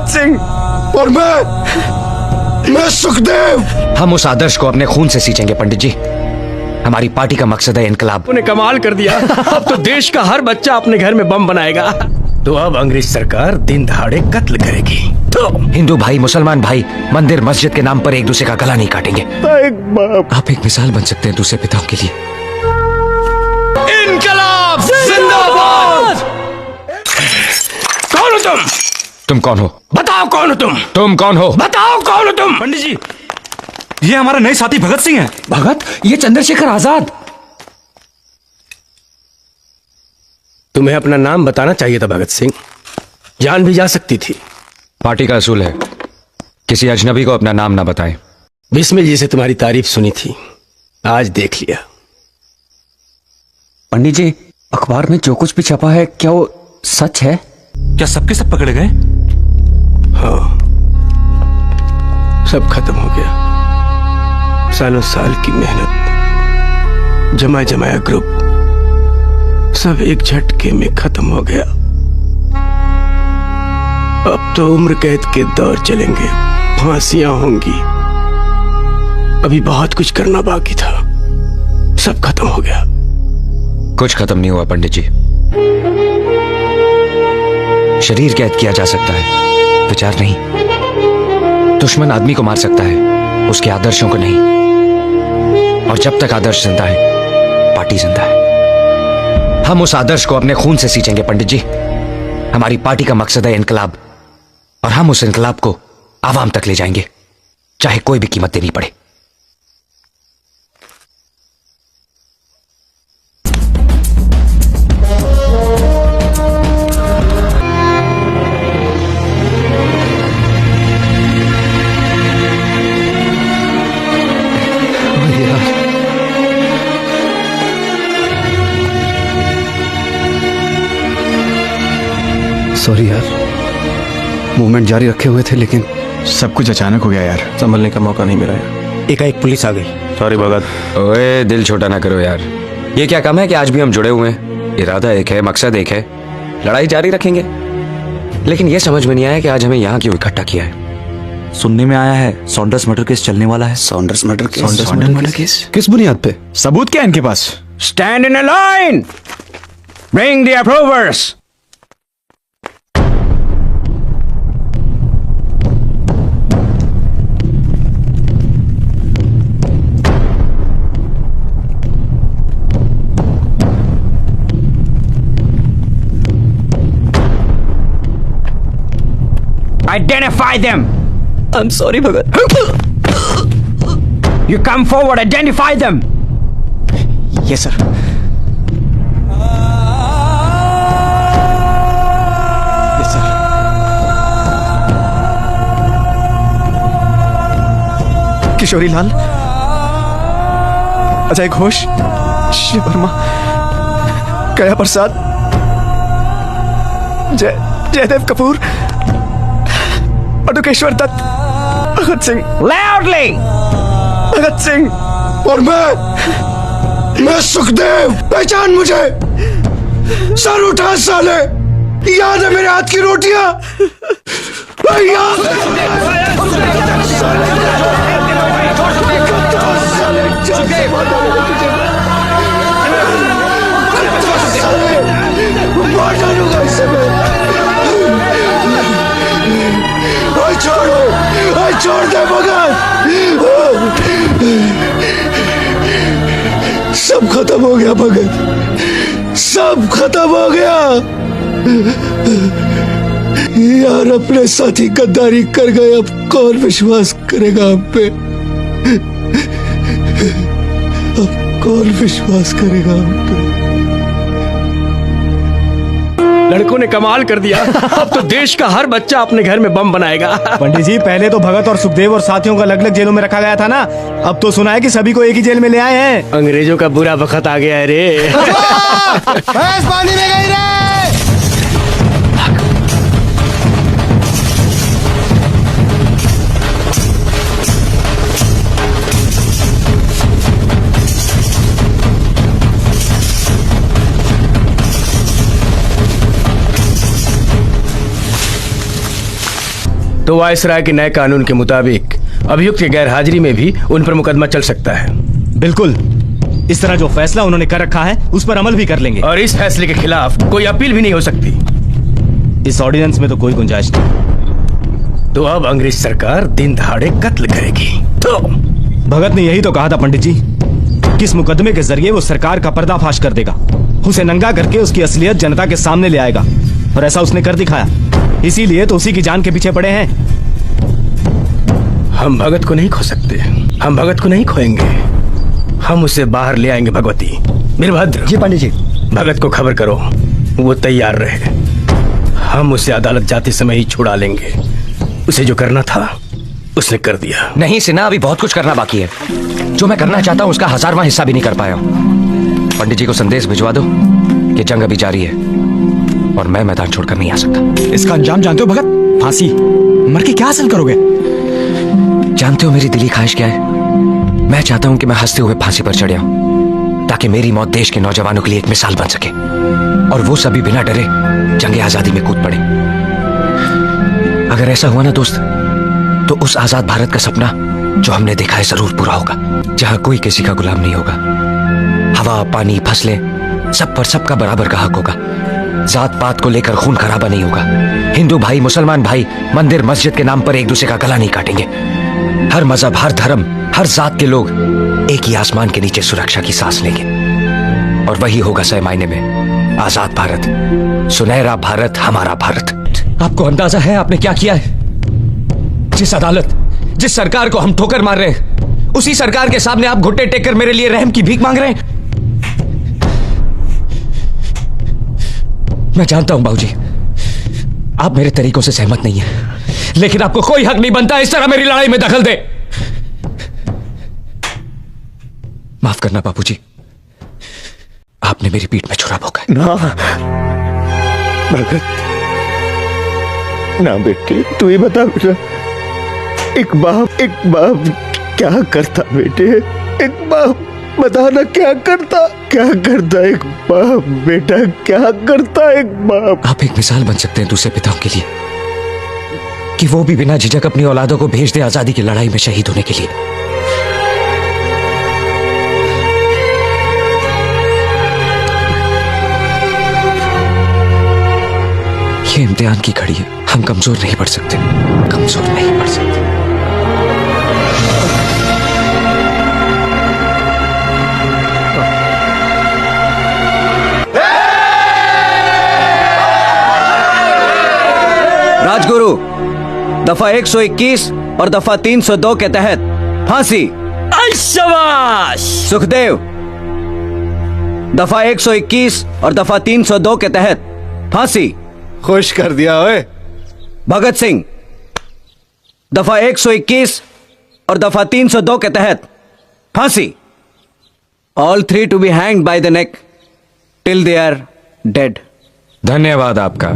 भगत सिंह और मैं सुखदेव। हम उस आदर्श को अपने खून से सींचेंगे पंडित जी। हमारी पार्टी का मकसद है इनकलाब। तूने कमाल कर दिया। अब तो देश का हर बच्चा अपने घर में बम बनाएगा। तो अब अंग्रेज सरकार दिन दहाड़े कत्ल करेगी। तो हिंदू भाई मुसलमान भाई मंदिर मस्जिद के नाम पर एक दूसरे का गला नहीं काटेंगे। आप एक मिसाल बन सकते हैं दूसरे पिताओं के लिए। इनकलाब जिंदाबाद। कौन हो तुम? तुम कौन हो? बताओ कौन हो तुम? तुम कौन हो? बताओ कौन हो तुम? पंडित जी, ये हमारा नए साथी भगत सिंह है। भगत? ये चंद्रशेखर आजाद। तुम्हें अपना नाम बताना चाहिए था भगत सिंह, जान भी जा सकती थी। पार्टी का असूल है किसी अजनबी को अपना नाम ना बताएं। बिस्मिल जी से तुम्हारी तारीफ सुनी थी, आज देख लिया। पंडित जी, अखबार में जो कुछ भी छपा है क्या वो सच है? क्या सबके सब पकड़े गए? हाँ, सब खत्म हो गया। सालों साल की मेहनत, जमाया जमाया ग्रुप सब एक झटके में खत्म हो गया। अब तो उम्र कैद के दौर चलेंगे, फांसियां होंगी। अभी बहुत कुछ करना बाकी था, सब खत्म हो गया। कुछ खत्म नहीं हुआ पंडित जी। शरीर कैद किया जा सकता है, विचार नहीं। दुश्मन आदमी को मार सकता है, उसके आदर्शों को नहीं। और जब तक आदर्श जिंदा है, पार्टी जिंदा है। हम उस आदर्श को अपने खून से सींचेंगे पंडित जी। हमारी पार्टी का मकसद है इनकलाब, और हम उस इनकलाब को आवाम तक ले जाएंगे, चाहे कोई भी कीमत देनी पड़े। सॉरी यार, मूवमेंट जारी रखे हुए थे लेकिन सब कुछ अचानक हो गया यार, संभलने का मौका नहीं मिला यार। एकाएक पुलिस आ गई। सॉरी भगत। ओए दिल छोटा ना करो यार, ये क्या कम है कि आज भी हम जुड़े हुए हैं। इरादा एक है, मकसद एक है, लड़ाई जारी रखेंगे। लेकिन ये समझ में नहीं आया कि आज हमें यहाँ क्यों इकट्ठा किया है। सुनने में आया है सॉन्डर्स मर्डर केस चलने वाला है। Saunders murder case? किस बुनियाद पे? सबूत क्या है इनके पास? Stand in a line, bring the approvers. Identify them. I'm sorry Bhagat. You come forward, identify them. Yes sir। Yes sir। Kishori Lal, Ajay Ghosh, Shiv Verma, Gaya Prasad, Jaydev Kapoor, अडुकेश्वर Dutt, Bhagat Singh. Loudly. Bhagat Singh और मैं सुखदेव। पहचान मुझे? सर उठा साले, याद है मेरे हाथ की रोटियां? छोड़ दे भगत, सब खत्म हो गया भगत, सब खत्म हो गया यार। अपने साथी गद्दारी कर गए, अब कौन विश्वास करेगा हम पे? अब कौन विश्वास करेगा हम पे? लड़कों ने कमाल कर दिया। अब तो देश का हर बच्चा अपने घर में बम बनाएगा। पंडित जी, पहले तो भगत और सुखदेव और साथियों को अलग अलग जेलों में रखा गया था ना, अब तो सुना है कि सभी को एक ही जेल में ले आए हैं। अंग्रेजों का बुरा वक्त आ गया है रे। पानी में गई रे। तो वायसराय के नए कानून के मुताबिक अभियुक्त की गैर हाजिरी में भी उन पर मुकदमा चल सकता है। बिल्कुल, इस तरह जो फैसला उन्होंने कर रखा है उस पर अमल भी कर लेंगे। और इस फैसले के खिलाफ कोई अपील भी नहीं हो सकती। इस ऑर्डिनेंस में तो कोई गुंजाइश नहीं। तो अब अंग्रेज सरकार दिन दहाड़े कत्ल करेगी। तो भगत ने यही तो कहा था पंडित जी, किस मुकदमे के जरिए वो सरकार का पर्दाफाश कर देगा, उसे नंगा करके उसकी असलियत जनता के सामने ले आएगा। और ऐसा उसने कर दिखाया। इसीलिए तो उसी की जान के पीछे पड़े हैं। हम भगत को नहीं खो सकते, हम भगत को नहीं खोएंगे, हम उसे बाहर ले आएंगे। भगवती, वीरभद्र। जी पंडित जी। भगत को खबर करो, वो तैयार रहे। हम उसे अदालत जाते समय ही छुड़ा लेंगे। उसे जो करना था उसने कर दिया। नहीं सिन्हा, अभी बहुत कुछ करना बाकी है। जो मैं करना चाहता हूँ उसका 1000वां हिस्सा भी नहीं कर पाया हूँ। पंडित जी को संदेश भिजवा दो कि जंग अभी जारी है और मैं मैदान छोड़कर नहीं आ सकता। इसका अंजाम जानते हो भगत? फांसी। मर के क्या हासिल करोगे? जानते हो मेरी दिली ख्वाहिश क्या है? मैं चाहता हूं कि मैं हंसते हुए फांसी पर चढ़ आऊं, ताकि मेरी मौत देश के नौजवानों के लिए एक मिसाल बन सके और वो सभी बिना डरे जंग आजादी में कूद पड़े। अगर ऐसा हुआ ना दोस्त, तो उस आजाद भारत का सपना जो हमने देखा है जरूर पूरा होगा, जहां कोई किसी का गुलाम नहीं होगा। हवा, पानी, फसलें, सब पर सबका बराबर का हक होगा। जात पात को लेकर खून खराबा नहीं होगा। हिंदू भाई, मुसलमान भाई मंदिर मस्जिद के नाम पर एक दूसरे का गला नहीं काटेंगे। हर मजहब, हर धर्म, हर जात के लोग एक ही आसमान के नीचे सुरक्षा की सांस लेंगे। और वही होगा सही मायने में आजाद भारत, सुनहरा भारत, हमारा भारत। आपको अंदाजा है आपने क्या किया है? जिस अदालत, जिस सरकार को हम ठोकर मार रहे हैं, उसी सरकार के सामने आप घुटने टेक कर मेरे लिए रहम की भीख मांग रहे हैं। मैं जानता हूं बाबूजी, आप मेरे तरीकों से सहमत नहीं हैं, लेकिन आपको कोई हक नहीं बनता इस तरह मेरी लड़ाई में दखल दे। माफ करना बाबूजी, आपने मेरी पीठ में छुरा भोंका है। ना भगत, ना बेटे, तू ही बता बेटा, एक बाप क्या करता बेटे? एक बाप बताना क्या करता एक बाप? बेटा क्या करता एक बाप? आप एक मिसाल बन सकते हैं दूसरे पिताओं के लिए, कि वो भी बिना झिझक अपनी औलादों को भेज दे आजादी की लड़ाई में शहीद होने के लिए। ये इम्तिहान की घड़ी है, हम कमजोर नहीं पड़ सकते, कमजोर नहीं पड़ सकते। राजगुरु, दफा 121 और दफा 302 के तहत फांसी। शाबाश। सुखदेव, दफा 121 और दफा 302 के तहत फांसी। खुश कर दिया ओए। भगत सिंह, दफा 121 और दफा 302 के तहत फांसी। All 3 to be hanged by the neck till they are dead. धन्यवाद आपका।